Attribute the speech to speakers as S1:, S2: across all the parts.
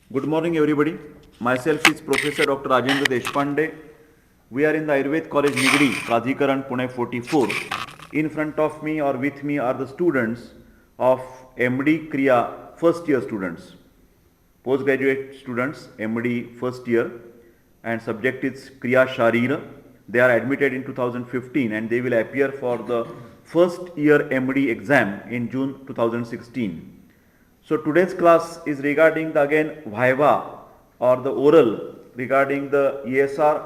S1: Good morning, everybody. Myself is Professor Dr.R.R.Deshpande. We are in the Ayurved College Nigdi, Pradhikaran, Pune 44. In front of me or with me are the students of MD Kriya first year students, postgraduate students, MD first year, and subject is Kriya Sharir. They are admitted in 2015 and they will appear for the first year MD exam in June 2016. So today's class is regarding the again Viva or the oral regarding the ESR,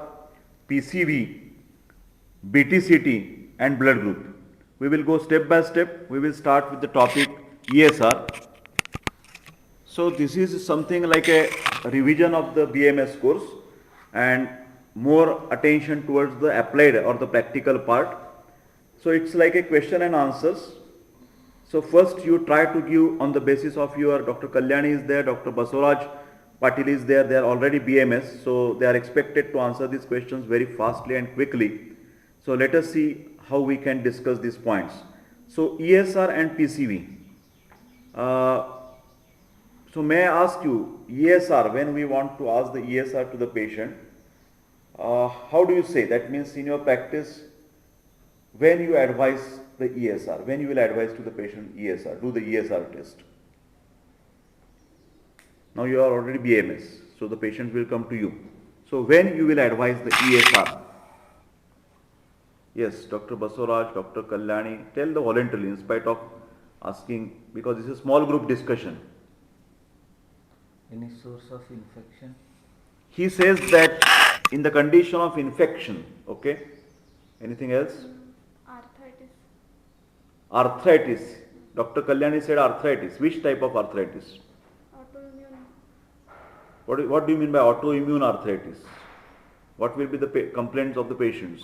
S1: PCV, BTCT and blood group. We will go step by step. We will start with the topic ESR. So this is something like a revision of the BMS course and more attention towards the applied or the practical part. So it's like a question and answers. So first you try to give on the basis of your Dr. Kalyani is there, Dr. Basuraj Patil is there, they are already BMS, so they are expected to answer these questions very fastly and quickly. So let us see how we can discuss these points. So ESR and PCV. So may I ask you, ESR, when we want to ask the ESR to the patient, how do you say? That means in your practice, when you advise the ESR, when you will advise to the patient ESR, do the ESR test. Now you are already BMS, so the patient will come to you. So when you will advise the ESR? Yes, Dr. Basuraj, Dr. Kalyani, tell the voluntarily in spite of asking, because this is a small group discussion.
S2: Any source of infection?
S1: He says that in the condition of infection, okay. Anything else? Arthritis. Dr. Kalyani said arthritis. Which type of arthritis?
S3: Autoimmune.
S1: What do you mean by autoimmune arthritis? What will be the complaints of the patients?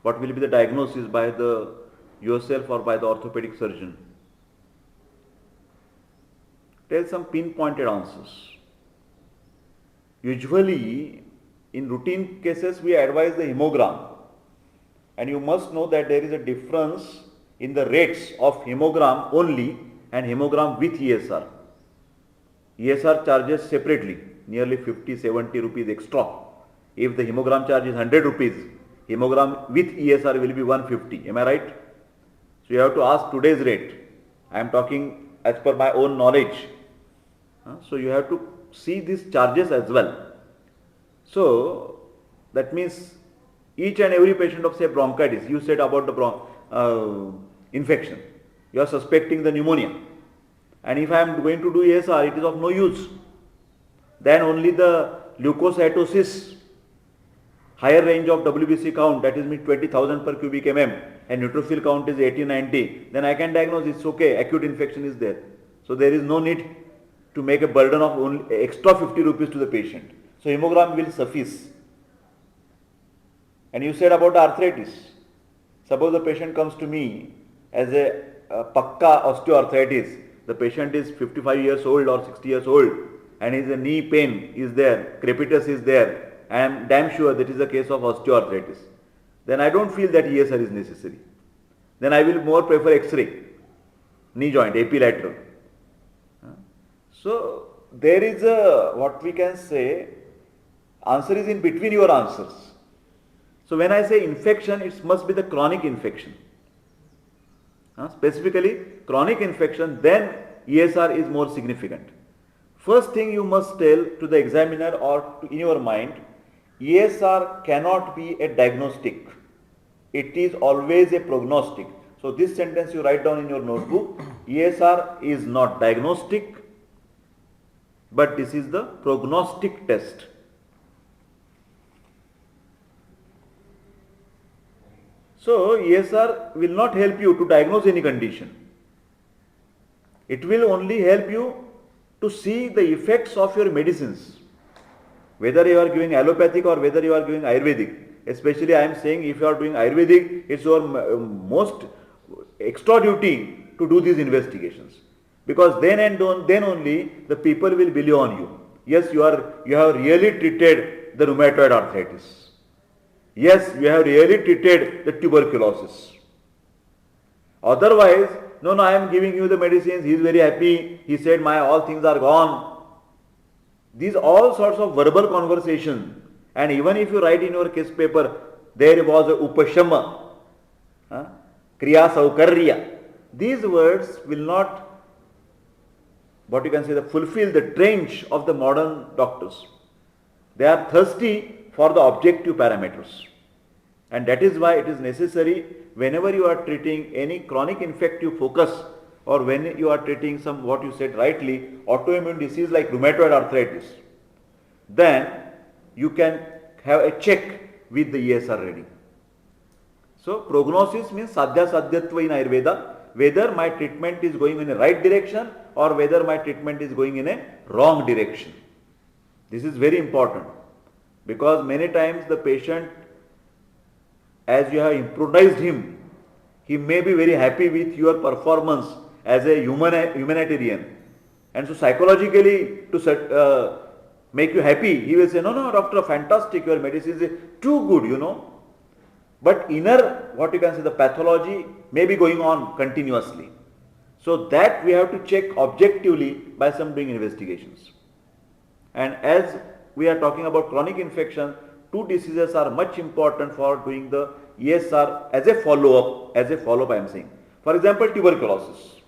S1: What will be the diagnosis by the yourself or by the orthopedic surgeon? Tell some pinpointed answers. Usually, in routine cases, we advise the hemogram. And you must know that there is a difference in the rates of hemogram only and hemogram with ESR. ESR charges separately, nearly 50-70 rupees extra. If the hemogram charge is 100 rupees, hemogram with ESR will be 150. Am I right? So you have to ask today's rate. I am talking as per my own knowledge. So you have to see these charges as well. So that means each and every patient of say bronchitis, you said about the infection, you are suspecting the pneumonia, and if I am going to do ESR, it is of no use. Then only the leukocytosis, higher range of WBC count, that is means 20,000 per cubic mm, and neutrophil count is 80-90, then I can diagnose it's okay, acute infection is there. So there is no need to make a burden of only extra 50 rupees to the patient. So hemogram will suffice. And you said about arthritis. Suppose the patient comes to me as a pakka osteoarthritis. The patient is 55 years old or 60 years old and his knee pain is there, crepitus is there. I am damn sure that is a case of osteoarthritis. Then I don't feel that ESR is necessary. Then I will more prefer X-ray, knee joint, epilateral. So there is a, what we can say, answer is in between your answers. So when I say infection, it must be the chronic infection. Specifically, chronic infection, then ESR is more significant. First thing you must tell to the examiner or in your mind, ESR cannot be a diagnostic. It is always a prognostic. So this sentence you write down in your notebook, ESR is not diagnostic, but this is the prognostic test. So ESR will not help you to diagnose any condition. It will only help you to see the effects of your medicines. Whether you are giving allopathic or whether you are giving Ayurvedic. Especially I am saying if you are doing Ayurvedic, it's your most extra duty to do these investigations. Because then only the people will believe on you. Yes, you have really treated the rheumatoid arthritis. Yes, you have really treated the tuberculosis. Otherwise, no, I am giving you the medicines, he is very happy, he said my all things are gone. These all sorts of verbal conversation, and even if you write in your case paper, there was a upashama, kriya saukarya. These words will not, what you can say, fulfill the trench of the modern doctors. They are thirsty for the objective parameters. And that is why it is necessary whenever you are treating any chronic infective focus, or when you are treating some, what you said rightly, autoimmune disease like rheumatoid arthritis, then you can have a check with the ESR ready. So prognosis means sadhya sadhyatva in Ayurveda, whether my treatment is going in a right direction or whether my treatment is going in a wrong direction. This is very important, because many times the patient, as you have improvised him, he may be very happy with your performance as a humanitarian, and so psychologically to make you happy, he will say, no, doctor, fantastic, your medicine is too good, But inner, what you can say, the pathology may be going on continuously. So that we have to check objectively by some doing investigations. And as we are talking about chronic infection, two diseases are much important for doing the ESR as a follow-up I am saying. For example, tuberculosis.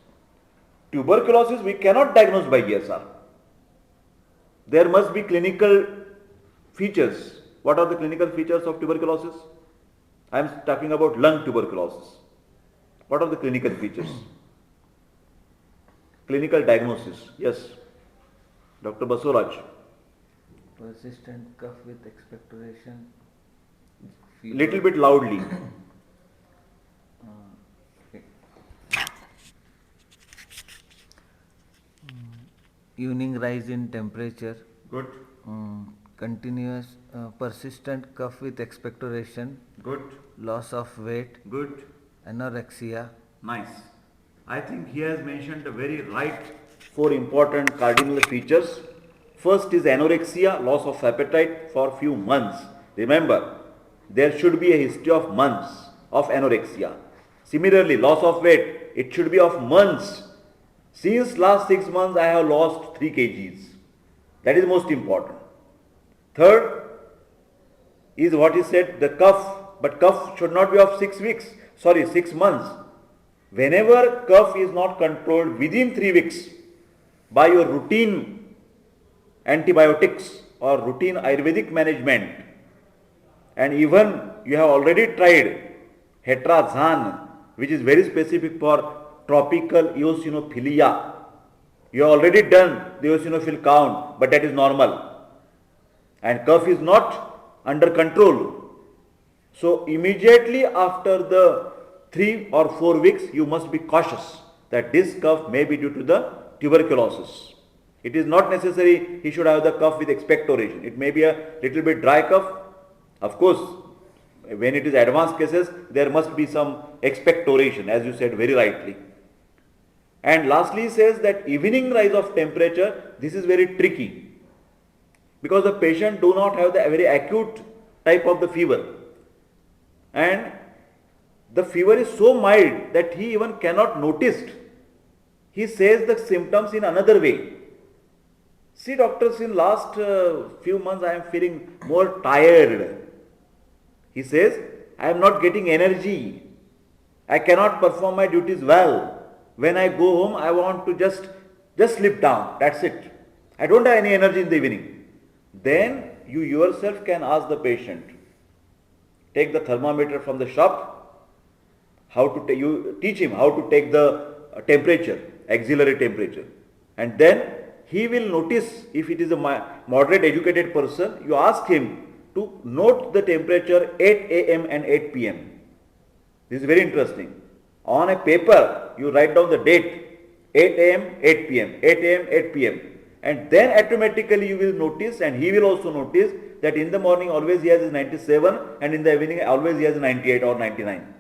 S1: Tuberculosis we cannot diagnose by ESR. There must be clinical features. What are the clinical features of tuberculosis? I am talking about lung tuberculosis. What are the clinical features? Clinical diagnosis. Yes. Dr. Basuraj.
S2: Persistent cough with expectoration.
S1: Fever. Little bit loudly.
S2: Okay. Evening rise in temperature.
S1: Good.
S2: Continuous persistent cough with expectoration.
S1: Good.
S2: Loss of weight.
S1: Good.
S2: Anorexia.
S1: Nice. I think he has mentioned a very right 4 important cardinal features. First is anorexia, loss of appetite for few months. Remember, there should be a history of months of anorexia. Similarly, loss of weight, it should be of months. Since last 6 months, I have lost 3 kgs. That is most important. Third is what he said, the cough, but cough should not be of 6 months. Whenever cough is not controlled within 3 weeks by your routine antibiotics or routine Ayurvedic management, and even you have already tried hetrazan, which is very specific for tropical eosinophilia. You have already done the eosinophil count, but that is normal. And cough is not under control. So immediately after the 3 or 4 weeks, you must be cautious that this cough may be due to the tuberculosis. It is not necessary he should have the cough with expectoration. It may be a little bit dry cough. Of course, when it is advanced cases, there must be some expectoration, as you said very rightly. And lastly, he says that evening rise of temperature, this is very tricky, because the patient do not have the very acute type of the fever. And the fever is so mild that he even cannot notice. He says the symptoms in another way. See, doctors, in last few months I am feeling more tired. He says, I am not getting energy. I cannot perform my duties well. When I go home, I want to just slip down. That's it. I don't have any energy in the evening. Then you yourself can ask the patient. Take the thermometer from the shop. You teach him how to take the temperature, axillary temperature. And then he will notice, if it is a moderate educated person, you ask him to note the temperature 8 a.m. and 8 p.m. This is very interesting. On a paper, you write down the date, 8 a.m., 8 p.m., 8 a.m., 8 p.m. And then automatically you will notice, and he will also notice, that in the morning always he has 97 and in the evening always he has 98 or 99.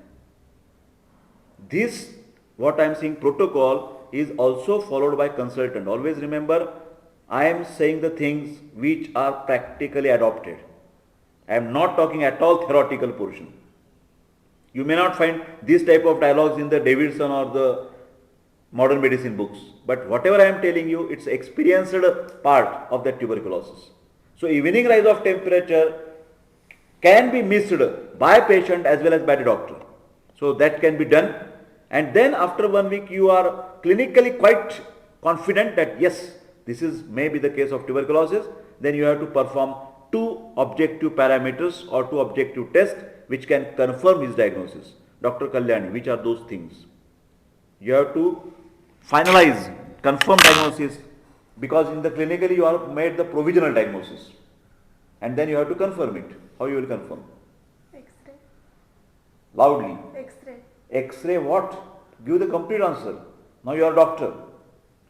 S1: This, what I am saying, protocol is also followed by consultant. Always remember, I am saying the things which are practically adopted. I am not talking at all theoretical portion. You may not find this type of dialogues in the Davidson or the modern medicine books. But whatever I am telling you, it's experienced part of that tuberculosis. So evening rise of temperature can be missed by patient as well as by the doctor. So that can be done, and then after 1 week you are clinically quite confident that yes, this is maybe the case of tuberculosis. Then you have to perform 2 objective parameters or 2 objective tests which can confirm his diagnosis. Dr. Kalyani, which are those things? You have to finalize, confirm diagnosis, because in the clinically you have made the provisional diagnosis, and then you have to confirm it. How you will confirm?
S3: X-ray.
S1: Loudly.
S3: X-ray.
S1: X-ray what? Give the complete answer. Now you are a doctor.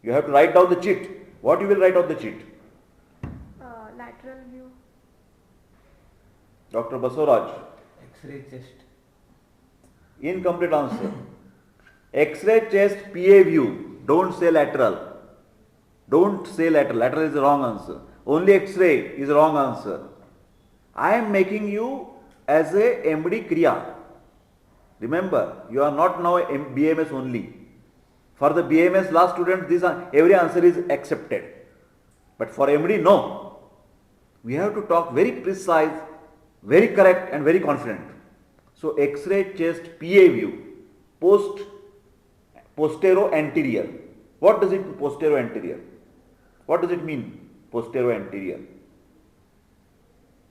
S1: You have to write down the cheat. What you will write on the cheat?
S3: Lateral view.
S1: Dr. Basuraj.
S2: X-ray chest.
S1: Incomplete answer. X-ray chest PA view. Don't say lateral. Don't say lateral. Lateral is the wrong answer. Only X-ray is the wrong answer. I am making you as a MD Kriya. Remember, you are not now a BMS only. For the BMS last student, every answer is accepted. But for MD, no. We have to talk very precise, very correct and very confident. So X-ray chest PA view, posterior anterior. What does it mean, posterior anterior? What does it mean, posterior anterior?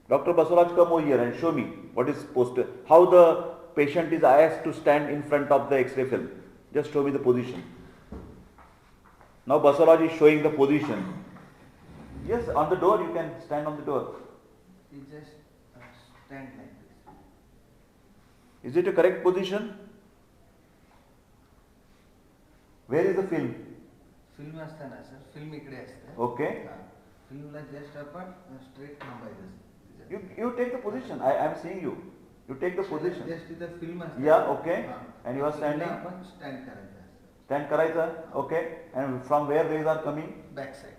S1: Dr. Basuraj, come over here and show me what is posterior, how the patient is asked to stand in front of the X-ray film. Just show me the position. Now Basuraj is showing the position. Yes, on the door, you can stand on the door.
S2: You just stand like this.
S1: Is it a correct position? Where is the film?
S2: Film असताना sir film इकडे असते.
S1: Okay.
S2: फिल्मला just आपण straight थांबायचं.
S1: You take the position. I am seeing you. You take the position.
S2: Just तिथं film असते.
S1: Yeah, okay. And you are standing.
S2: आपण stand करायचं.
S1: Stand करायचा. Okay. And from where rays are coming?
S2: Back side.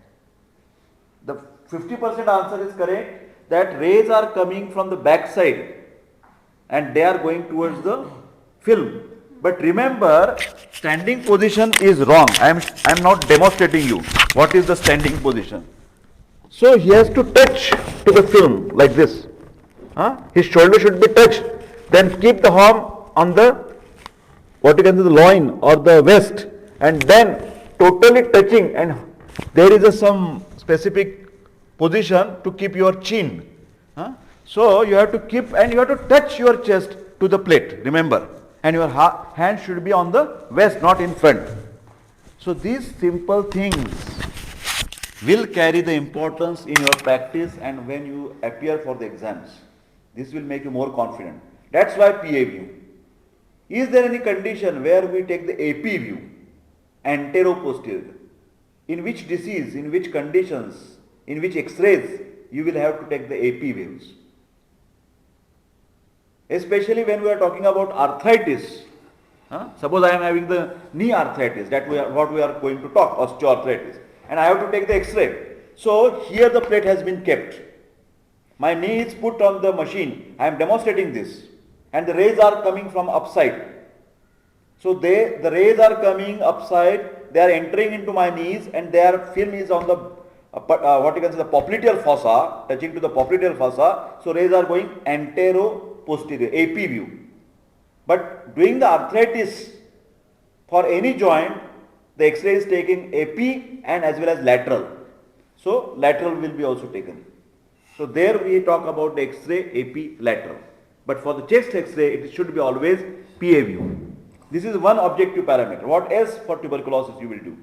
S1: The 50% answer is correct, that rays are coming from the back side and they are going towards the film. But remember, standing position is wrong. I am not demonstrating you what is the standing position. So he has to touch to the film like this. His shoulder should be touched. Then keep the arm on the, what you can say, the loin or the waist, and then totally touching, and there is some specific position to keep your chin. So you have to keep, and you have to touch your chest to the plate, remember, and your hand should be on the waist, not in front. So these simple things will carry the importance in your practice and when you appear for the exams. This will make you more confident. That's why PA view. Is there any condition where we take the AP view, antero-posterior? In which disease, in which conditions, in which X-rays you will have to take the AP views? Especially when we are talking about arthritis. Suppose I am having the knee arthritis, what we are going to talk, osteoarthritis, and I have to take the X-ray. So here the plate has been kept. My knee is put on the machine. I am demonstrating this, and the rays are coming from upside. So the rays are coming upside. They are entering into my knees, and their film is on the what you can say, the popliteal fossa, touching to the popliteal fossa. So rays are going antero-posterior, AP view. But doing the arthritis for any joint, the X-ray is taking AP and as well as lateral. So lateral will be also taken. So there we talk about the X-ray, AP, lateral. But for the chest X-ray, it should be always PA view. This is one objective parameter. What else for tuberculosis you will do?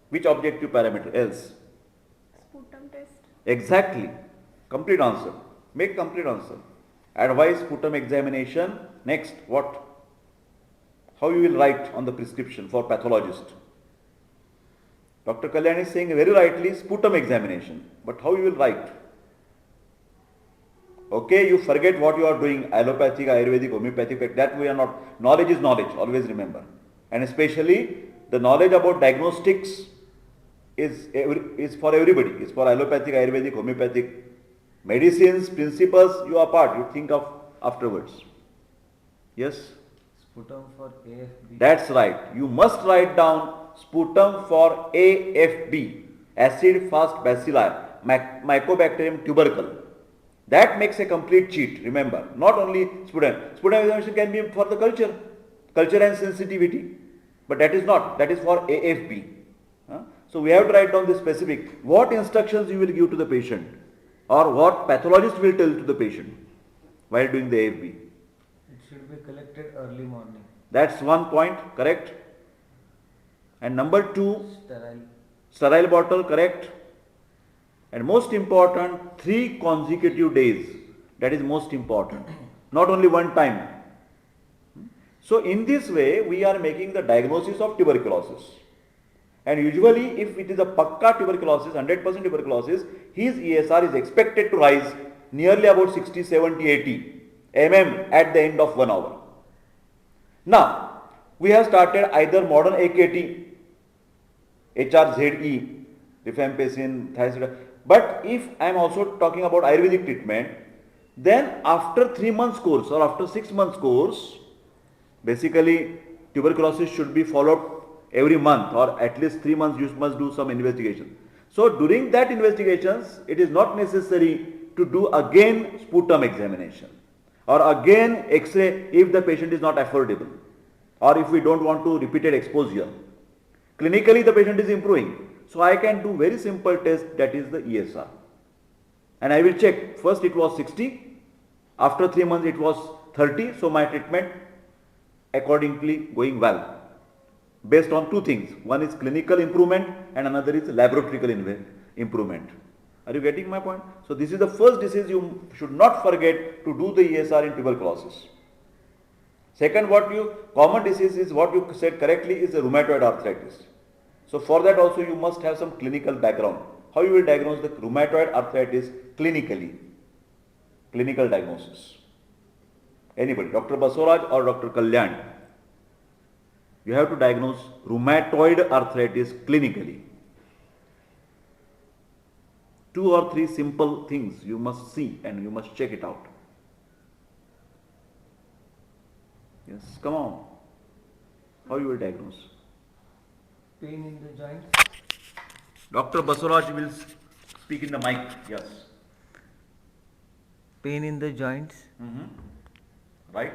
S1: Which objective parameter else?
S3: Sputum test.
S1: Exactly. Complete answer. Make complete answer. Advise sputum examination. Next, what? How you will write on the prescription for pathologist? Dr. Kalyani is saying very rightly sputum examination. But how you will write? Okay, you forget what you are doing, allopathic, Ayurvedic, homeopathic, that we are not. Knowledge is knowledge, always remember. And especially the knowledge about diagnostics is for everybody. It's for allopathic, Ayurvedic, homeopathic. Medicines, principles, you are part. You think of afterwards. Yes?
S2: Sputum for AFB.
S1: That's right. You must write down sputum for AFB, acid fast bacilli, Mycobacterium tubercle. That makes a complete cheat, remember. Not only sputum. Sputum examination can be for the culture and sensitivity. But that is not. That is for AFB. So we have to write down the specific. What instructions you will give to the patient or what pathologist will tell to the patient while doing the AFB.
S2: It should be collected early morning.
S1: That's one point, correct? And number 2,
S2: Sterile.
S1: sterile bottle, correct? And most important, 3 consecutive days. That is most important. Not only one time. So in this way, we are making the diagnosis of tuberculosis. And usually, if it is a pakka tuberculosis, 100% tuberculosis, his ESR is expected to rise nearly about 60, 70, 80 mm at the end of 1 hour. Now, we have started either modern AKT, HRZE, rifampicin, thiazide. But if I am also talking about Ayurvedic treatment, then after 3 months course or after 6 months course, basically tuberculosis should be followed every month or at least 3 months you must do some investigation. So during that investigations, it is not necessary to do again sputum examination or again X-ray if the patient is not affordable or if we don't want to repeated exposure. Clinically the patient is improving. So I can do very simple test, that is the ESR. And I will check, first it was 60, after 3 months it was 30, so my treatment accordingly going well. Based on 2 things, one is clinical improvement and another is laboratory improvement. Are you getting my point? So this is the first disease you should not forget to do the ESR in tuberculosis. Second, common disease is what you said correctly is the rheumatoid arthritis. So for that also you must have some clinical background. How you will diagnose the rheumatoid arthritis clinically? Clinical diagnosis. Anybody, Dr. Basuraj or Dr. Kalyan. You have to diagnose rheumatoid arthritis clinically. 2 or 3 simple things you must see and you must check it out. Yes, come on. How you will diagnose?
S2: Pain in the joints.
S1: Dr. Basuraj will speak in the mic. Yes.
S2: Pain in the joints.
S1: Right?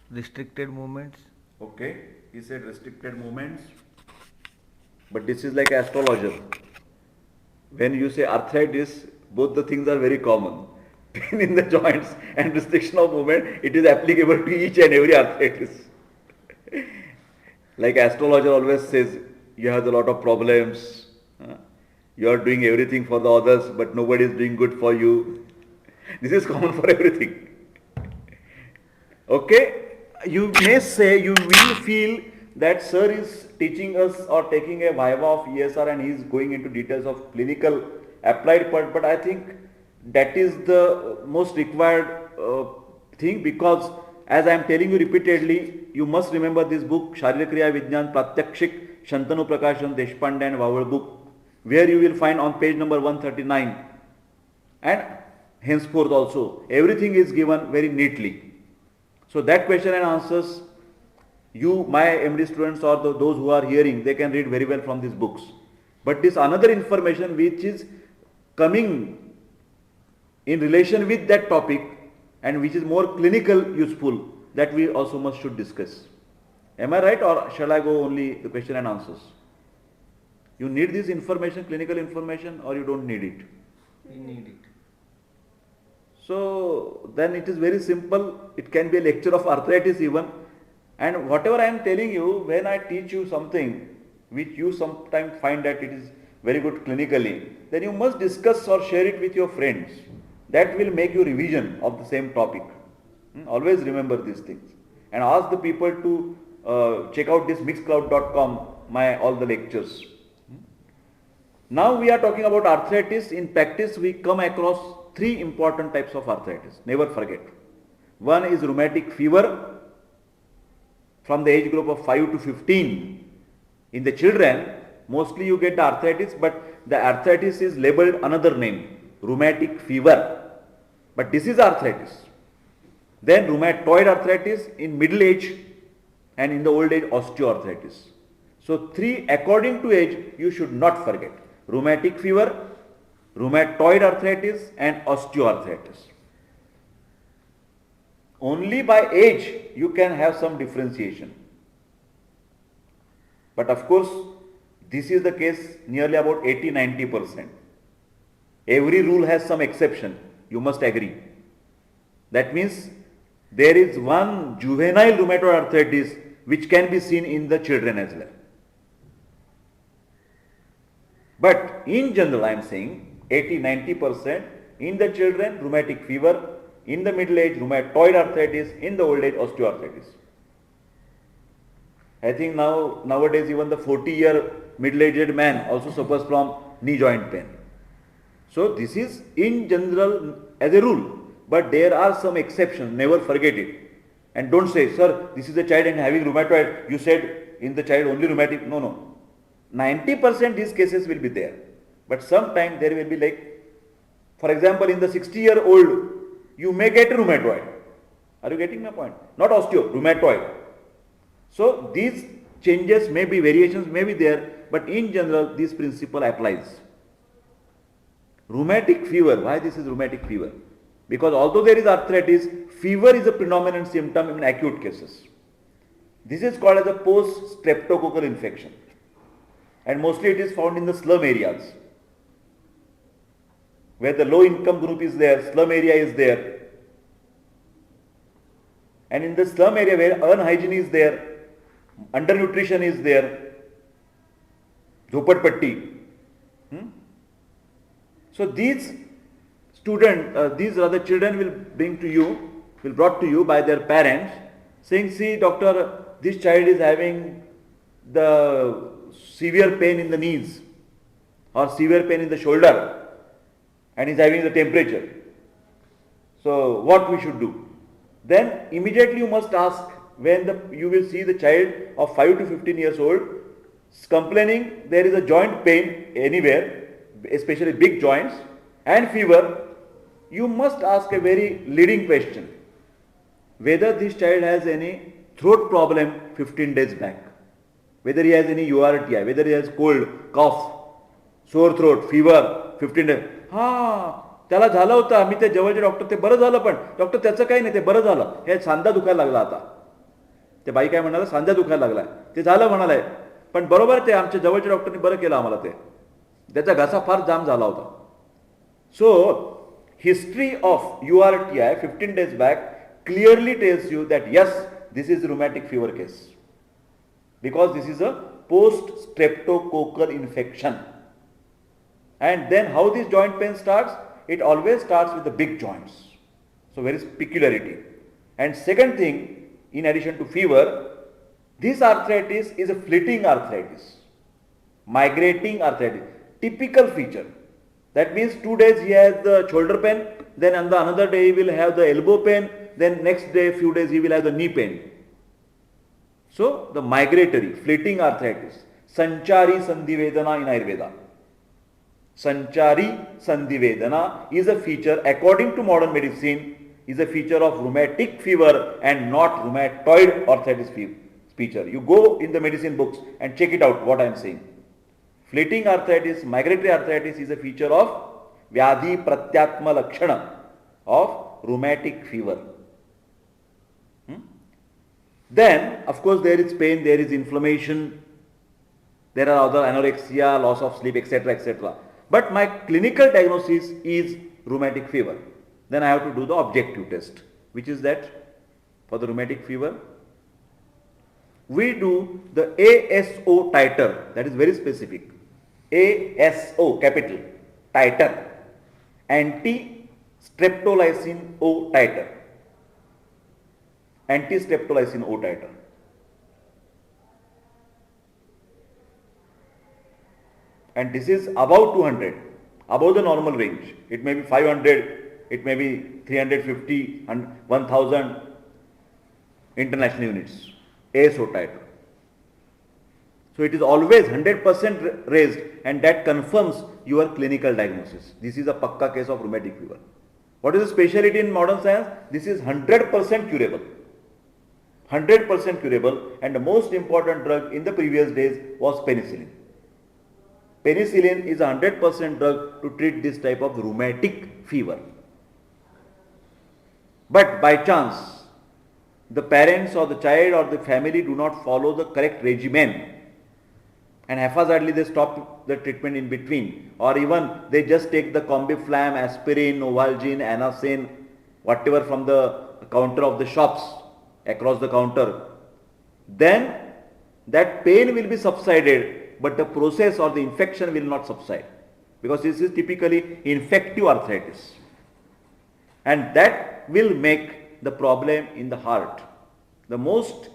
S2: Restricted movements.
S1: Okay. He said restricted movements. But this is like astrologer. When you say arthritis, both the things are very common. Pain in the joints and restriction of movement, it is applicable to each and every arthritis. Like astrologer always says, you have a lot of problems. You are doing everything for the others, but nobody is doing good for you. This is common for everything. Okay? You may say, you will feel that sir is teaching us or taking a viva of ESR and he is going into details of clinical applied part, but I think that is the most required thing, because as I am telling you repeatedly, you must remember this book Sharirkriya Vijnan Pratyakshik Shantanu Prakashan Deshpande and Vowel book, where you will find on page number 139 and henceforth also everything is given very neatly. So that question and answers, you, my MD students or those who are hearing, they can read very well from these books. But this another information which is coming in relation with that topic and which is more clinical useful, that we also must should discuss. Am I right, or shall I go only the question and answers? You need this information, clinical information, or you don't need it?
S2: We need it.
S1: So then it is very simple. It can be a lecture of arthritis even. And whatever I am telling you, when I teach you something which you sometimes find that it is very good clinically, then you must discuss or share it with your friends. That will make you revision of the same topic. Always remember these things. And ask the people to check out this mixcloud.com, all the lectures. Now we are talking about arthritis. In practice, we come across 3 important types of arthritis. Never forget. One is rheumatic fever from the age group of 5 to 15. In the children, mostly you get the arthritis, but the arthritis is labeled another name. rheumatic fever, but this is arthritis. Then rheumatoid arthritis in middle age, and in the old age osteoarthritis. So 3 according to age you should not forget: rheumatic fever, rheumatoid arthritis and osteoarthritis. Only by age you can have some differentiation. But of course, this is the case nearly about 80-90%. Every rule has some exception, you must agree. That means there is one juvenile rheumatoid arthritis which can be seen in the children as well. But in general, I am saying 80-90% in the children, rheumatic fever, in the middle age, rheumatoid arthritis, in the old age, osteoarthritis. I think nowadays even the 40-year middle-aged man also suffers from knee joint pain. So this is in general as a rule, but there are some exceptions, never forget it. And don't say, sir, this is a child and having rheumatoid, you said in the child only rheumatic. No. 90% these cases will be there. But sometimes there will be like, for example, in the 60-year-old, you may get rheumatoid. Are you getting my point? Not osteo, rheumatoid. So these changes may be, variations may be there, but in general this principle applies. Rheumatic fever, why this is rheumatic fever? Because although there is arthritis, fever is a predominant symptom in acute cases. This is called as a post-streptococcal infection, and mostly it is found in the slum areas, where the low income group is there, slum area is there. And in the slum area where unhygiene is there, undernutrition is there, jhopatpatti. So these children will brought to you by their parents, saying, see doctor, this child is having the severe pain in the knees or severe pain in the shoulder and is having the temperature. So what we should do? Then immediately you must ask, when you will see the child of 5 to 15 years old complaining there is a joint pain anywhere, especially big joints, and fever, you must ask a very leading question: whether this child has any throat problem 15 days back, whether he has any URTI, whether he has cold, cough, sore throat, fever 15 days. त्याला झालं होतं, आम्ही ते जवळचे doctor, ते बरं झालं, पण डॉक्टर त्याचं काही नाही, ते बरं झालं, हे सांधा दुखायला लागला आता. ते बाई काय म्हणाला, सांधा दुखायला लागला, ते झालं म्हणालाय, पण बरोबर ते आमच्या जवळच्या डॉक्टरने बरं केलं आम्हाला, ते त्याचा घसा फार जाम झाला होता. So history of URTI 15 days back clearly tells you that yes, this is rheumatic fever case, because this is a post streptococcal infection. And then how this joint pain starts? It always starts with the big joints. So there is peculiarity. And second thing, in addition to fever, this arthritis is a fleeting arthritis, migrating arthritis, typical feature. That means 2 days he has the shoulder pain, then on the another day he will have the elbow pain, then next day, few days he will have the knee pain. So the migratory, fleeting arthritis, Sanchari Sandhivedana in Ayurveda. Sanchari Sandhivedana is a feature, according to modern medicine, is a feature of rheumatic fever and not rheumatoid arthritis feature. You go in the medicine books and check it out what I am saying. Fleeting arthritis, migratory arthritis is a feature of Vyadhi Pratyatma Lakshana of rheumatic fever. Then, of course, there is pain, there is inflammation, there are other anorexia, loss of sleep, etc., etc. But my clinical diagnosis is rheumatic fever. Then I have to do the objective test, which is that for the rheumatic fever, we do the ASO titer, that is very specific. ASO, capital, titer, anti-streptolysin O titer. Anti-streptolysin O titer. And this is above 200, above the normal range. It may be 500, it may be 350 and 1000 international units. ASO titer. So it is always 100% raised, and that confirms your clinical diagnosis. This is a pakka case of rheumatic fever. What is the specialty in modern science? This is 100% curable. 100% curable, and the most important drug in the previous days was penicillin. Penicillin is a 100% drug to treat this type of rheumatic fever. But by chance, the parents or the child or the family do not follow the correct regimen, and haphazardly they stop the treatment in between, or even they just take the Combiflam, aspirin, Novalgine, Anacin, whatever from the counter of the shops, across the counter, then that pain will be subsided, but the process or the infection will not subside, because this is typically infective arthritis, and that will make the problem in the heart. The most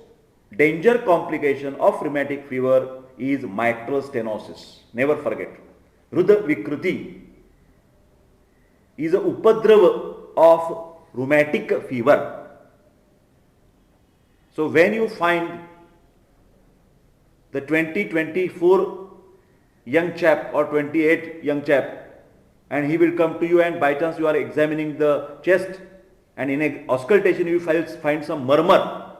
S1: danger complication of rheumatic fever is mitral stenosis. Never forget. Rudra Vikruti is a upadrava of rheumatic fever. So when you find the 20-24 young chap or 28 young chap, and he will come to you, and by chance you are examining the chest, and in auscultation you find some murmur,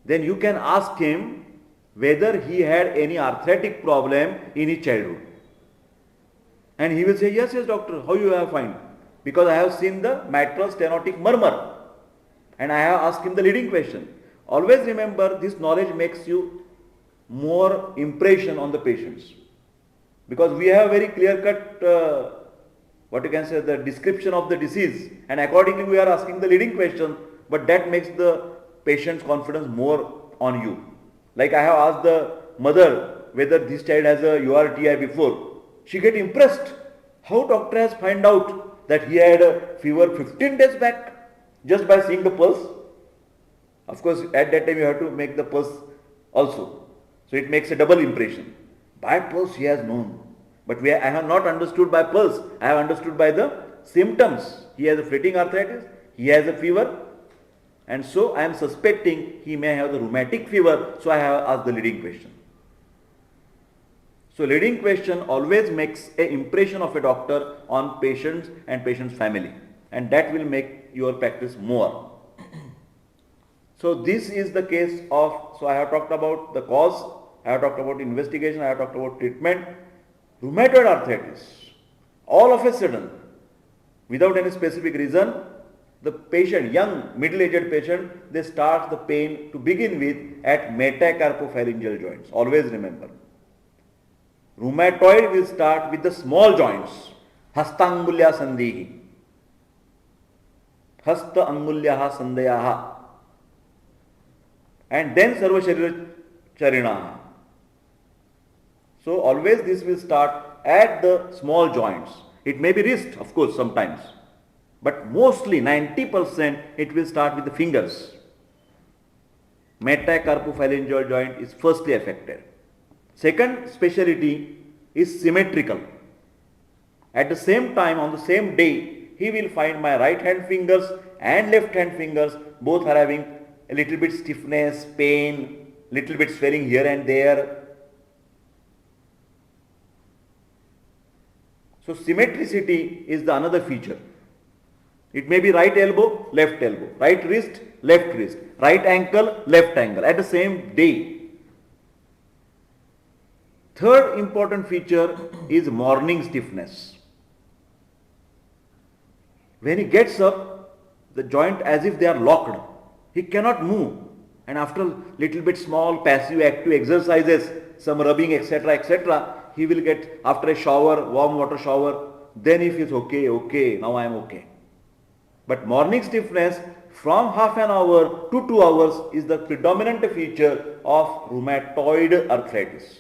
S1: then you can ask him whether he had any arthritic problem in his childhood. And he will say, yes, doctor, how you have find? Because I have seen the mitral stenotic murmur. And I have asked him the leading question. Always remember, this knowledge makes you more impression on the patients. Because we have very clear cut, what you can say, the description of the disease, and accordingly we are asking the leading question, but that makes the patient's confidence more on you. Like I have asked the mother whether this child has a URTI before. She get impressed. How doctor has find out that he had a fever 15 days back just by seeing the pulse. Of course, at that time you have to make the pulse also. So it makes a double impression. By pulse he has known. But I have not understood by pulse. I have understood by the symptoms. He has a fretting arthritis. He has a fever. And so I am suspecting he may have the rheumatic fever, so I have asked the leading question. So leading question always makes an impression of a doctor on patients and patient's family, and that will make your practice more. So this is the case of, so I have talked about the cause, I have talked about investigation, I have talked about treatment. Rheumatoid arthritis, all of a sudden, without any specific reason, the patient, young, middle-aged patient, they start the pain to begin with at metacarpopharyngeal joints. Always remember. Rheumatoid will start with the small joints. Hastangulya sandhihi. Hasta angulyaha sandhayaha. And then sarva sharir charinaha. So always this will start at the small joints. It may be wrist, of course, sometimes. But mostly 90% it will start with the fingers. Metacarpopharyngeal joint is firstly affected. Second speciality is symmetrical. At the same time, on the same day, he will find my right hand fingers and left hand fingers both are having a little bit stiffness, pain, little bit swelling here and there. So symmetricity is the another feature. It may be right elbow, right wrist, right ankle, left ankle at the same day. Third important feature is morning stiffness. When he gets up, the joint as if they are locked. He cannot move, and after little bit small passive active exercises, some rubbing etc., he will get, after a shower, warm water shower, then he feels okay, now I am okay. But morning stiffness from half an hour to 2 hours is the predominant feature of rheumatoid arthritis.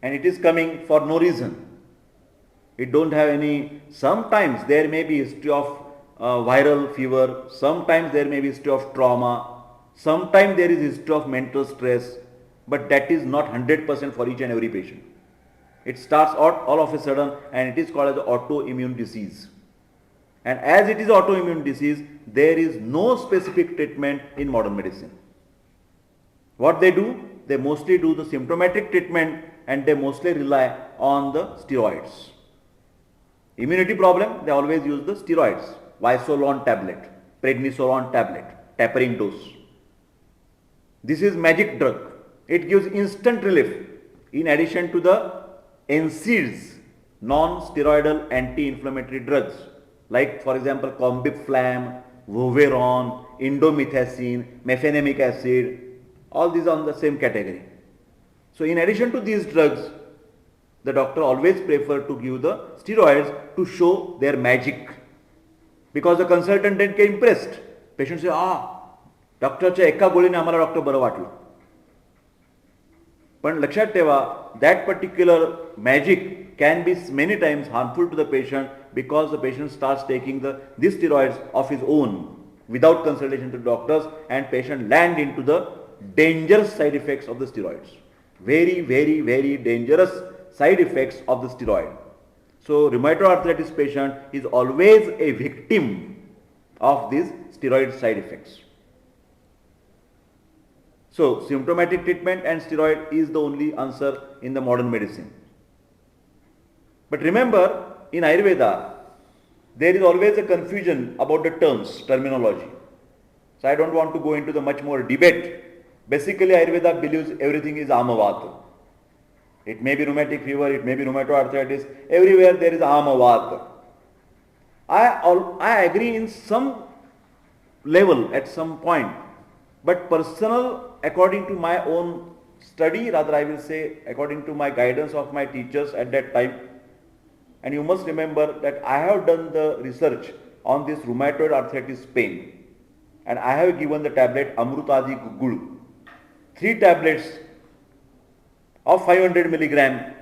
S1: And it is coming for no reason. It don't have any, sometimes there may be history of viral fever, sometimes there may be history of trauma, sometimes there is history of mental stress, but that is not 100% for each and every patient. It starts out all of a sudden, and it is called as autoimmune disease. And as it is autoimmune disease, there is no specific treatment in modern medicine. What they do? They mostly do the symptomatic treatment and they mostly rely on the steroids. Immunity problem, they always use the steroids. Visolon tablet, prednisolone tablet, tapering dose. This is magic drug. It gives instant relief in addition to the NSAIDs, non-steroidal anti-inflammatory drugs, like for example Combiflam, Voveron, Indomethacin, mefenamic acid, all these are on the same category. So in addition to these drugs, the doctor always prefer to give the steroids to show their magic. Because the consultant then get impressed. Patient say, डॉक्टरच्या एका गोळीने आम्हाला doctor बरं वाटलं. पण लक्षात ठेवा, that particular magic can be many times harmful to the patient because the patient starts taking these steroids of his own without consultation to doctors, and patient land into the dangerous side effects of the steroids. Very, very, very dangerous side effects of the steroid. So rheumatoid arthritis patient is always a victim of these steroid side effects. So symptomatic treatment and steroid is the only answer in the modern medicine. But remember, in Ayurveda, there is always a confusion about the terms, terminology. So I don't want to go into the much more debate. Basically, Ayurveda believes everything is Amavata. It may be rheumatic fever, it may be rheumatoid arthritis, everywhere there is Amavata. I agree in some level at some point, but personal, according to my own study, rather I will say according to my guidance of my teachers at that time, and you must remember that I have done the research on this rheumatoid arthritis pain, and I have given the tablet Amrutadi Gugul, 3 tablets of 500 milligram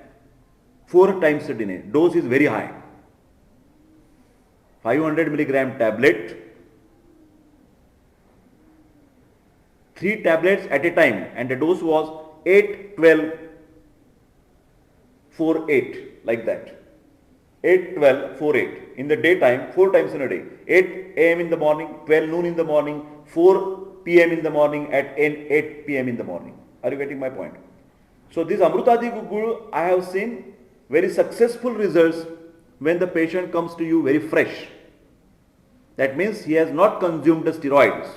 S1: 4 times a day. Dose is very high. 500 milligram tablet, 3 tablets at a time, and the dose was 8, 12, 4, 8, like that. 8, 12, 4, 8. In the daytime, 4 times in a day. 8 a.m. in the morning, 12 noon in the morning, 4 p.m. in the morning, at 8 p.m. in the morning. Are you getting my point? So this Amrutadi Gugul, I have seen very successful results when the patient comes to you very fresh. That means he has not consumed the steroids.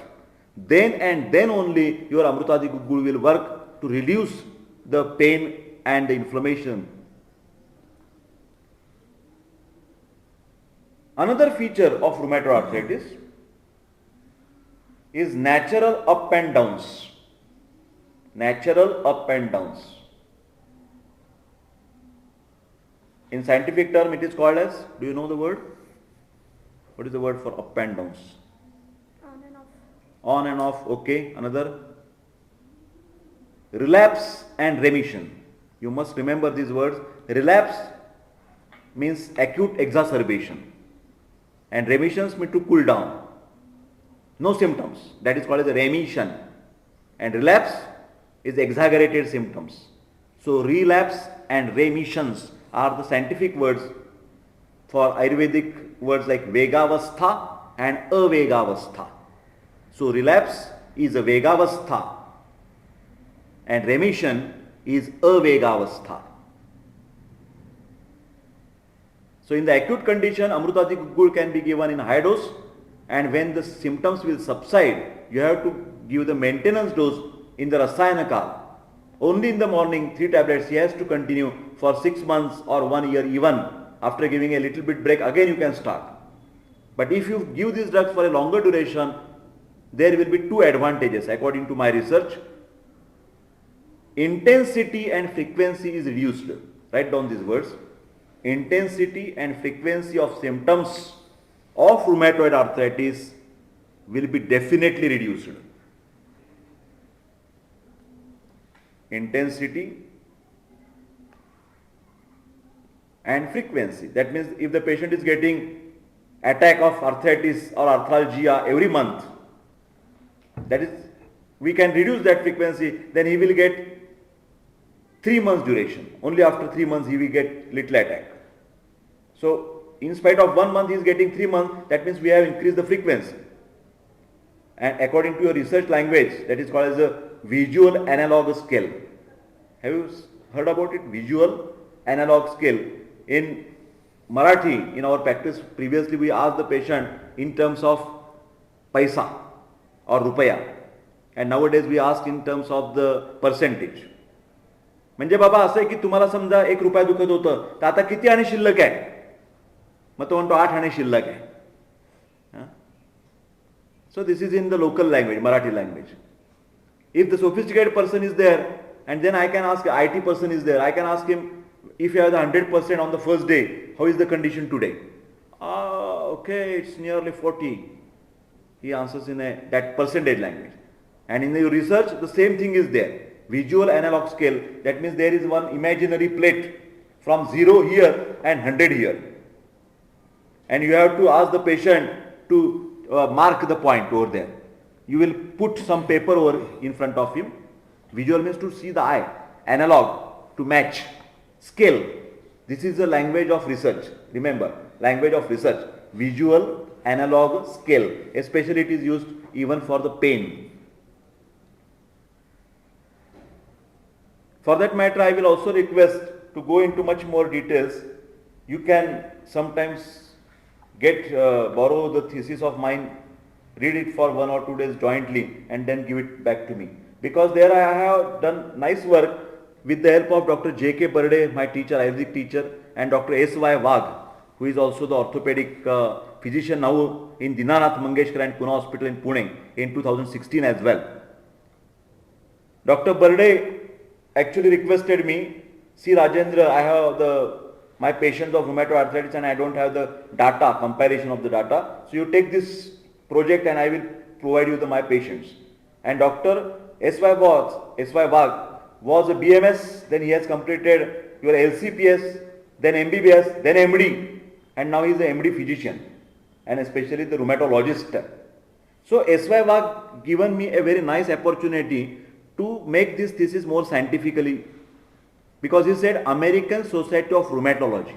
S1: Then and then only your Amrutadi Gugul will work to reduce the pain and the inflammation. Another feature of rheumatoid arthritis is natural up and downs. Natural up and downs. In scientific term it is called as, do you know the word? What is the word for up and downs?
S3: On and off.
S1: On and off, okay. Another, relapse and remission. You must remember these words. Relapse means acute exacerbation, and remissions mean to cool down. No symptoms. That is called as a remission. And relapse is exaggerated symptoms. So relapse and remissions are the scientific words for Ayurvedic words like Vegavastha and Avegavastha. So relapse is a Vegavastha and remission is Avegavastha. So in the acute condition, Amrutadi Gugul can be given in high dose, and when the symptoms will subside, you have to give the maintenance dose in the Rasayanaka. Only in the morning, 3 tablets he has to continue for 6 months or 1 year even. After giving a little bit break, again you can start. But if you give these drugs for a longer duration, there will be 2 advantages according to my research. Intensity and frequency is reduced. Write down these words. Intensity and frequency of symptoms of rheumatoid arthritis will be definitely reduced. Intensity and frequency. That means if the patient is getting attack of arthritis or arthralgia every month, that is, we can reduce that frequency, then he will get 3 months duration. Only after 3 months he will get little attack. So in spite of 1 month he is getting 3 months, that means we have increased the frequency. and according to your research language, that is called as a visual analog scale. Have you heard about it? Visual analog scale. In Marathi, in our practice previously, we asked the patient in terms of paisa or rupaya, and nowadays we ask in terms of the percentage. म्हणजे बाबा असं आहे की तुम्हाला समजा 1 रुपया दुखत होतं तर आता किती आणि शिल्लक आहे, मग तो म्हणतो 8 आणि शिल्लक आहे. So this is in the local language, Marathi language. If the sophisticated person is there, and then I can ask, IT person is there, I can ask him, if you have the 100% on the first day, how is the condition today? Okay, it's nearly 40. He answers in that percentage language. And in the research, the same thing is there. Visual analog scale, that means there is one imaginary plate from 0 here and 100 here. And you have to ask the patient to mark the point over there. You will put some paper over in front of him. Visual means to see the eye. Analog, to match. Scale. This is the language of research. Remember, language of research. Visual, analog, scale. Especially it is used even for the pain. For that matter, I will also request to go into much more details. You can sometimes borrow the thesis of mine, read it for 1 or 2 days jointly, and then give it back to me. Because there I have done nice work with the help of Dr. J.K. Birde, my teacher, Ayurvedic teacher, and Dr. S.Y. Wagh, who is also the orthopedic physician now in Dinanath Mangeshkar and Pune Hospital in Pune in 2016 as well. Dr. Birde actually requested me, see Rajendra, I have my patients of rheumatoid arthritis and I don't have the data, comparison of the data. So you take this project and I will provide you my patients. And Dr. S.Y. Wagh was a BMS, then he has completed your LCPS, then MBBS, then MD, and now he is an MD physician and especially the rheumatologist. So S.Y. Wagh given me a very nice opportunity to make this thesis more scientifically, because he said American Society of Rheumatology.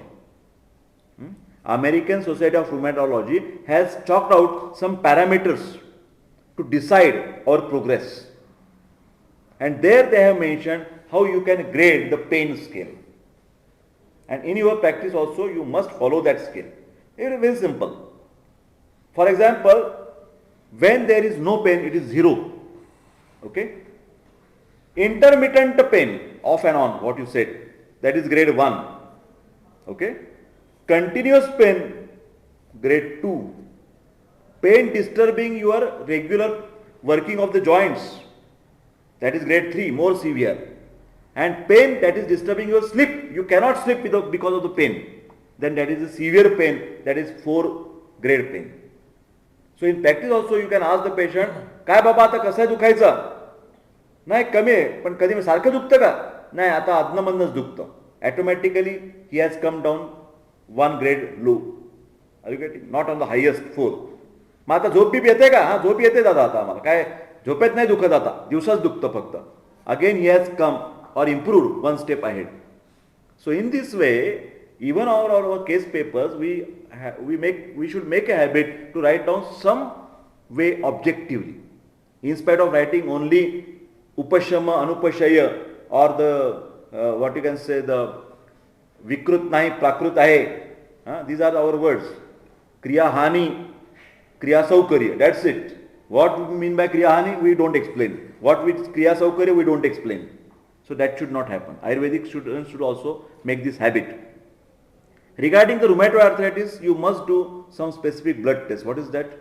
S1: American Society of Rheumatology has chalked out some parameters to decide our progress. And there they have mentioned how you can grade the pain scale. And in your practice also you must follow that scale. It is very simple. For example, when there is no pain, it is 0. Okay? Intermittent pain, off and on, what you said, that is grade 1. Okay? Continuous pain, grade 2. Pain disturbing your regular working of the joints, that is grade 3, more severe. And pain that is disturbing your sleep, you cannot sleep because of the pain, then that is a severe pain, that is 4 grade pain. So in practice also you can ask the patient, काय बाबा आता कसं आहे दुखायचं? नाही कमी आहे, पण कधी सारखं दुखतं का? नाही आता अधनमधनच दुखतं. Automatically he has come down 1 grade low. Are you getting? Not on the highest 4. मग आता झोप बीप येते का? हा झोप येते दादा आता आम्हाला. काय झोपेत नाही दुखत आता, दिवसाच दुखतं फक्त. Again he has come or improved 1 step ahead. So in this way, even our case papers, we should make a habit to write down some way objectively. In spite of writing only upashama, anupashaya, or the what you can say, the vikrut nahi, prakrut ahe. These are our words. Kriya hani, kriya saukarya. That's it. What we mean by kriya hani, we don't explain. What with kriya saukarya, we don't explain. So that should not happen. Ayurvedic students should also make this habit. Regarding the rheumatoid arthritis, you must do some specific blood test. What is that?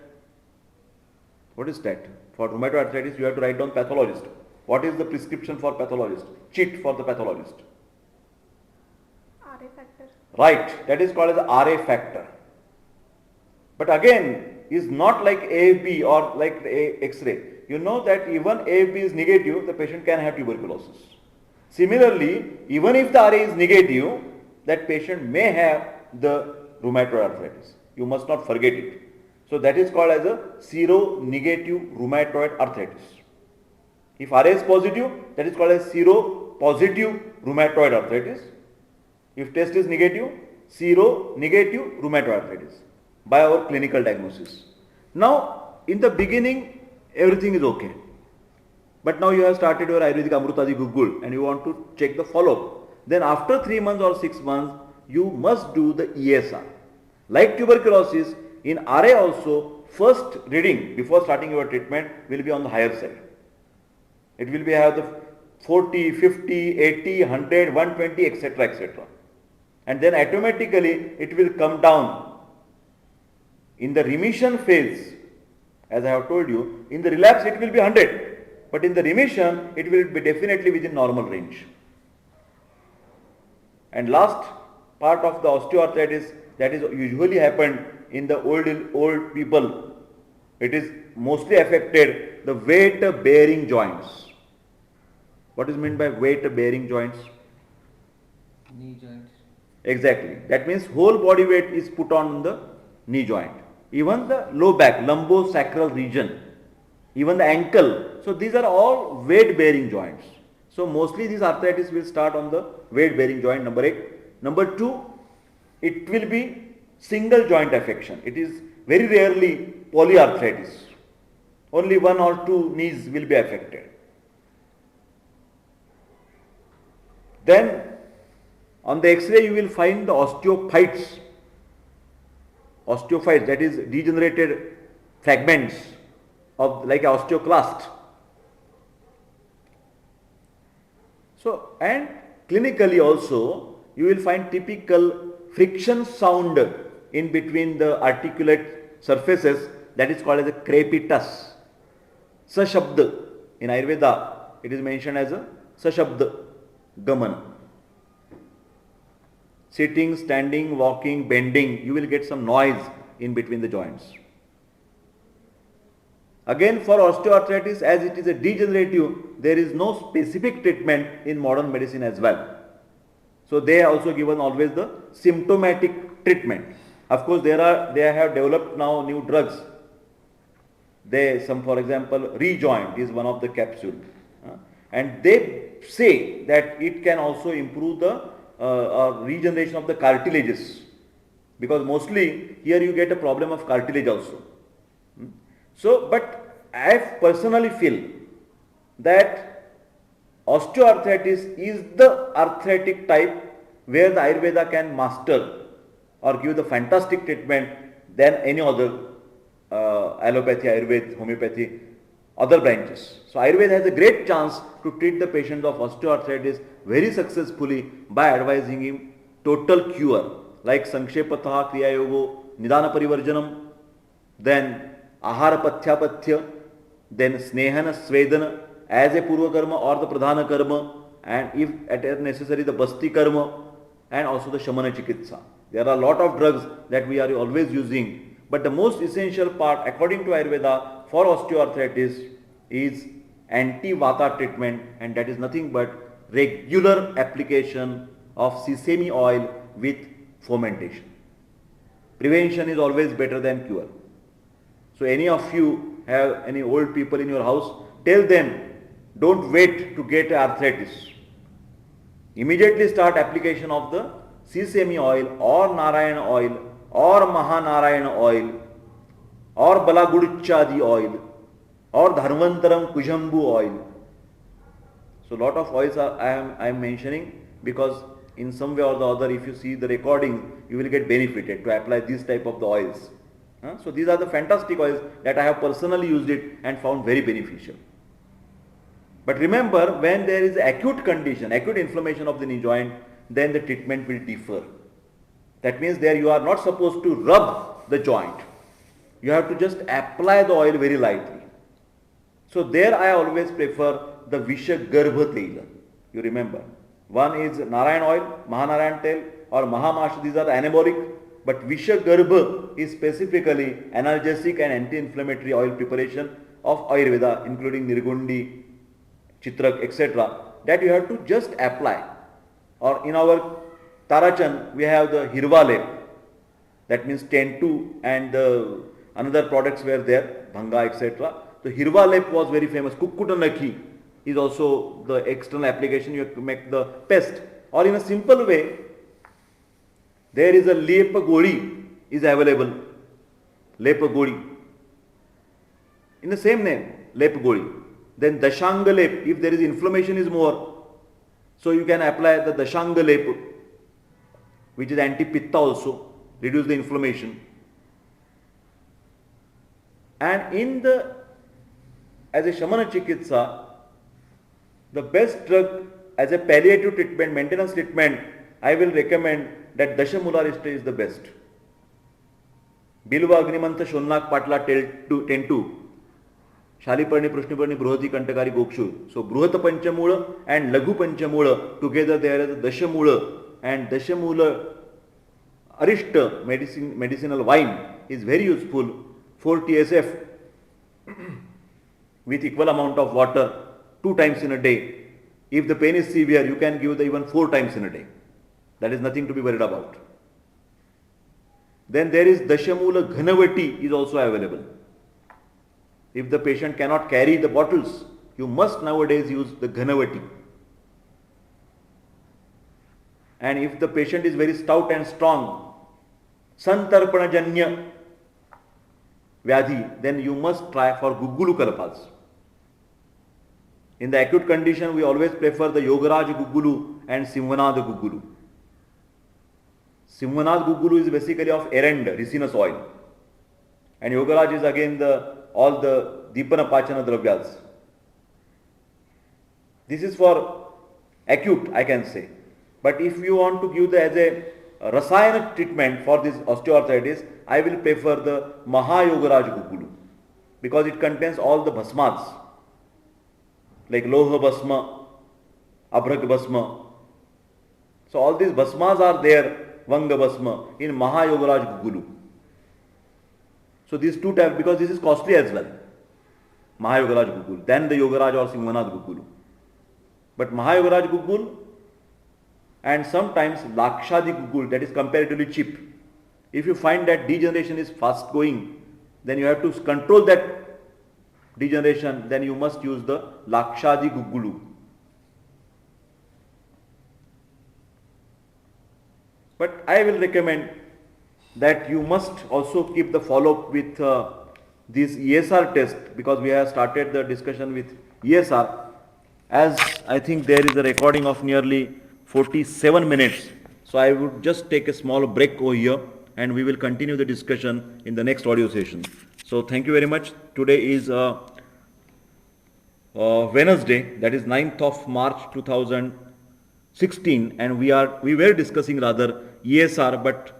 S1: What is that? For rheumatoid arthritis, you have to write down pathologist. What is the prescription for pathologist? Cheat for the pathologist.
S3: RA factor.
S1: Right. That is called as the RA factor. But again, is not like AFB or like the X-ray. You know that even AFB is negative, the patient can have tuberculosis. Similarly, even if the RA is negative, that patient may have the rheumatoid arthritis. You must not forget it. So that is called as a seronegative rheumatoid arthritis. If RA is positive, that is called as seropositive rheumatoid arthritis. If test is negative, seronegative rheumatoid arthritis by our clinical diagnosis. Now, in the beginning, everything is okay. But now you have started your Ayurvedic Amrutadi Gugul and you want to check the follow-up. Then after 3 months or 6 months, you must do the ESR. Like tuberculosis, in RA also, first reading before starting your treatment will be on the higher side. It will be have the 40, 50, 80, 100, 120, etc., etc. And then automatically it will come down. In the remission phase, as I have told you, in the relapse it will be 100. But in the remission, it will be definitely within normal range. And last part of the osteoarthritis that is usually happened in the old people, it is mostly affected the weight bearing joints. What is meant by weight bearing joints?
S2: Knee joints.
S1: Exactly. That means whole body weight is put on the knee joint. Even the low back, lumbosacral region, even the ankle. So these are all weight bearing joints. So mostly these arthritis will start on the weight bearing joint, number 8. Number 2, it will be single joint affection. It is very rarely polyarthritis. Only 1 or 2 knees will be affected. Then on the X-ray you will find the osteophytes. Osteophytes, that is degenerated fragments of like osteoclast. So, and clinically also you will find typical friction sound in between the articulate surfaces, that is called as a crepitus. Sashabd. In Ayurveda it is mentioned as a Sashabd Gaman. Sitting, standing, walking, bending, you will get some noise in between the joints. Again, for osteoarthritis, as it is a degenerative, there is no specific treatment in modern medicine as well. So they are also given always the symptomatic treatment. Of course, they have developed now new drugs. For example, Rejoint is one of the capsule, and they say that it can also improve the regeneration of the cartilages, because mostly here you get a problem of cartilage also. So, but I personally feel that osteoarthritis is the arthritic type where the Ayurveda can master or give the fantastic treatment than any other allopathy, Ayurveda, homeopathy, other branches. So Ayurveda has a great chance to treat the patient of osteoarthritis very successfully by advising him total cure like Sankshepatha, Kriya Yogo, Nidana Parivarjanam, then Ahara Pathyapathya, then Snehana Svedana as a Purva Karma or the Pradhana Karma, and if it is necessary the Basti Karma, and also the Shamana Chikitsa. There are a lot of drugs that we are always using, but the most essential part according to Ayurveda for osteoarthritis is anti-vata treatment, and that is nothing but regular application of sesame oil with fermentation. Prevention is always better than cure. So any of you have any old people in your house, tell them don't wait to get arthritis. Immediately start application of the sesame oil or Narayana oil or Mahanarayana oil or Balagudchadi oil or Dharvantaram Kujambu oil. So lot of oils I am mentioning because in some way or the other, if you see the recording, you will get benefited to apply this type of the oils. So these are the fantastic oils that I have personally used it and found very beneficial. But remember, when there is acute condition, acute inflammation of the knee joint, then the treatment will differ. That means there you are not supposed to rub the joint. You have to just apply the oil very lightly. So there I always prefer the Vishagarbha Tela. You remember, one is Narayan oil, Mahanarayan tel or Mahamash, these are anabolic, but Vishagarbha is specifically analgesic and anti-inflammatory oil preparation of Ayurveda, including Nirgundi, Chitrak, etc. that you have to just apply. Or in our Tarachan, we have the Hirva lep, that means Tentu, and another products were there, Bhanga, etc. The Hirva lep was very famous. Kukkutanaki is also the external application you have to make the paste. Or in a simple way, there is a Lepa Gori is available. Lepa Gori. In the same name. lep goli. Then dashanga lep, if there is inflammation is more, so you can apply the dashanga lep, which is anti-pitta also, reduce the inflammation. And as a Shamana Chikitsa, the best drug as a palliative treatment, maintenance treatment, I will recommend that Dashamularishta is the best. Bilva Agnimantha Shonnak Patla 10-2, Shaliparni Prashniparni Bruhati Kantakari Gokshu. So Bruhata Panchamula and Lagu Panchamula, together there is a Dashamula, and Dashamula Arishta, medicinal wine, is very useful. 4 TSF with equal amount of water 2 times in a day. If the pain is severe, you can give even 4 times in a day. That is nothing to be worried about. Then there is Dashamula Ghanavati is also available. If the patient cannot carry the bottles, you must nowadays use the Ghanavati. And if the patient is very stout and strong, Santarpana Janya Vyadhi, then you must try for Gugulu Kalpas. In the acute condition, we always prefer the Yogaraj Gugulu and Simvanad Gugulu. Simvanad Gugulu is basically of erend, resinous oil. And Yogaraj is again all the Deepana Pachana Dravyas. This is for acute, I can say. But if you want to give as a Rasayana treatment for this osteoarthritis, I will prefer the Mahayogaraj Gugulu, because it contains all the bhasmas like Loha Bhasma, Abhrag Bhasma. So all these bhasmas are there, Vanga Bhasma, in Mahayogaraj Gugulu. So these 2 types, because this is costly as well, Mahayogaraj Gugulu, than the Yogaraj or Simvanad Gugulu. But Mahayogaraj Gugulu and sometimes Lakshadi Gugul, that is comparatively cheap. If you find that degeneration is fast going, then you have to control that degeneration, then you must use the Lakshadi Gugulu. But I will recommend that you must also keep the follow-up with this ESR test, because we have started the discussion with ESR. As I think there is a recording of nearly 47 minutes. So I would just take a small break over here and we will continue the discussion in the next audio session. So thank you very much. Today is Wednesday, that is 9th of March 2016, and we were discussing rather ESR, but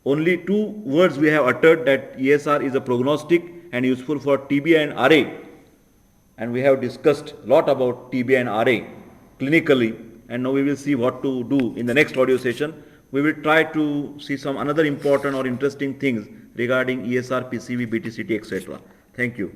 S1: only 2 words we have uttered, that ESR is a prognostic and useful for TB and RA. And we have discussed a lot about TB and RA clinically. And now we will see what to do in the next audio session. We will try to see some another important or interesting things regarding ESR, PCV, BTCT, etc. Thank you.